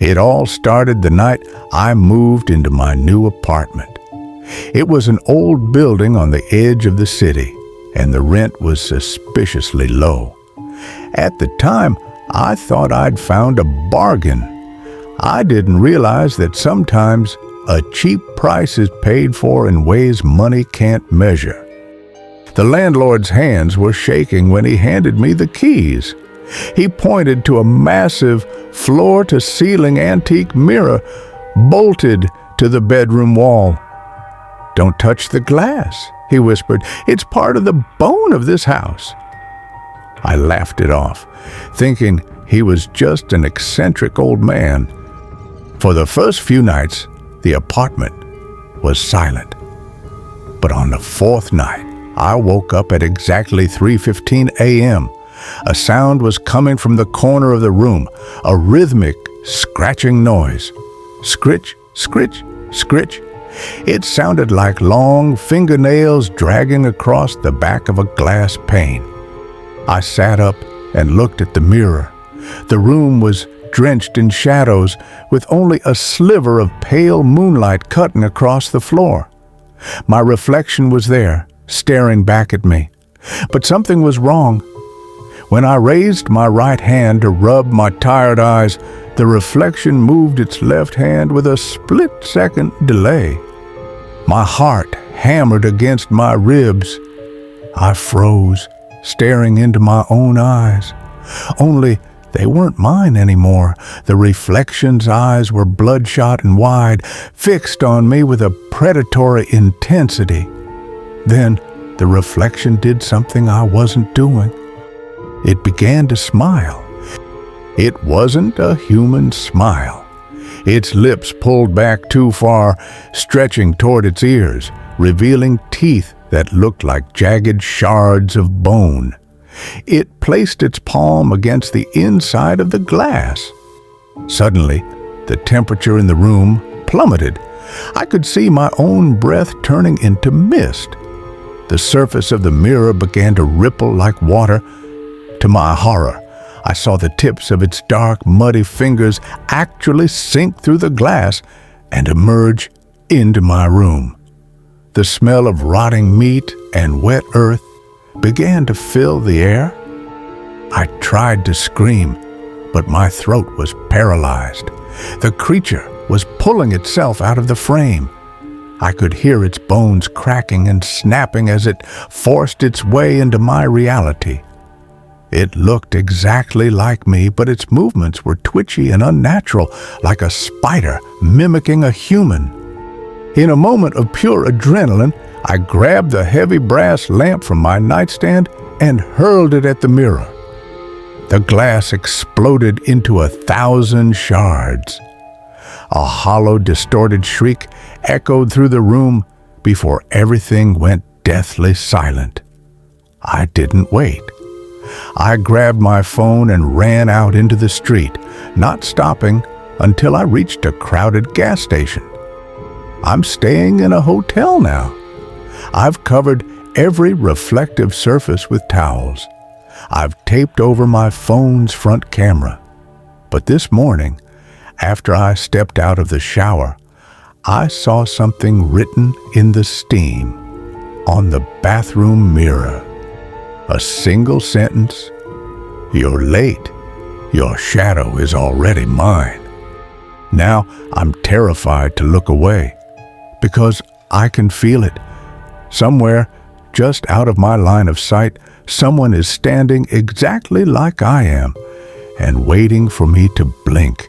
It all started the night I moved into my new apartment. It was an old building on the edge of the city, and the rent was suspiciously low. At the time, I thought I'd found a bargain. I didn't realize that sometimes a cheap price is paid for in ways money can't measure. The landlord's hands were shaking when he handed me the keys. He pointed to a massive, floor-to-ceiling antique mirror bolted to the bedroom wall. "Don't touch the glass," he whispered. "It's part of the bone of this house." I laughed it off, thinking he was just an eccentric old man. For the first few nights, the apartment was silent. But on the fourth night, I woke up at exactly 3:15 a.m. A sound was coming from the corner of the room, a rhythmic, scratching noise. Scritch, scritch, scritch. It sounded like long fingernails dragging across the back of a glass pane. I sat up and looked at the mirror. The room was drenched in shadows, with only a sliver of pale moonlight cutting across the floor. My reflection was there, staring back at me. But something was wrong. When I raised my right hand to rub my tired eyes, the reflection moved its left hand with a split-second delay. My heart hammered against my ribs. I froze, staring into my own eyes. Only they weren't mine anymore. The reflection's eyes were bloodshot and wide, fixed on me with a predatory intensity. Then the reflection did something I wasn't doing. It began to smile. It wasn't a human smile. Its lips pulled back too far, stretching toward its ears, revealing teeth that looked like jagged shards of bone. It placed its palm against the inside of the glass. Suddenly, the temperature in the room plummeted. I could see my own breath turning into mist. The surface of the mirror began to ripple like water. To my horror, I saw the tips of its dark, muddy fingers actually sink through the glass and emerge into my room. The smell of rotting meat and wet earth began to fill the air. I tried to scream, but my throat was paralyzed. The creature was pulling itself out of the frame. I could hear its bones cracking and snapping as it forced its way into my reality. It looked exactly like me, but its movements were twitchy and unnatural, like a spider mimicking a human. In a moment of pure adrenaline, I grabbed the heavy brass lamp from my nightstand and hurled it at the mirror. The glass exploded into 1,000 shards. A hollow, distorted shriek echoed through the room before everything went deathly silent. I didn't wait. I grabbed my phone and ran out into the street, not stopping until I reached a crowded gas station. I'm staying in a hotel now. I've covered every reflective surface with towels. I've taped over my phone's front camera. But this morning, after I stepped out of the shower, I saw something written in the steam on the bathroom mirror. A single sentence: "You're late. Your shadow is already mine." Now I'm terrified to look away, because I can feel it. Somewhere, just out of my line of sight, someone is standing exactly like I am and waiting for me to blink.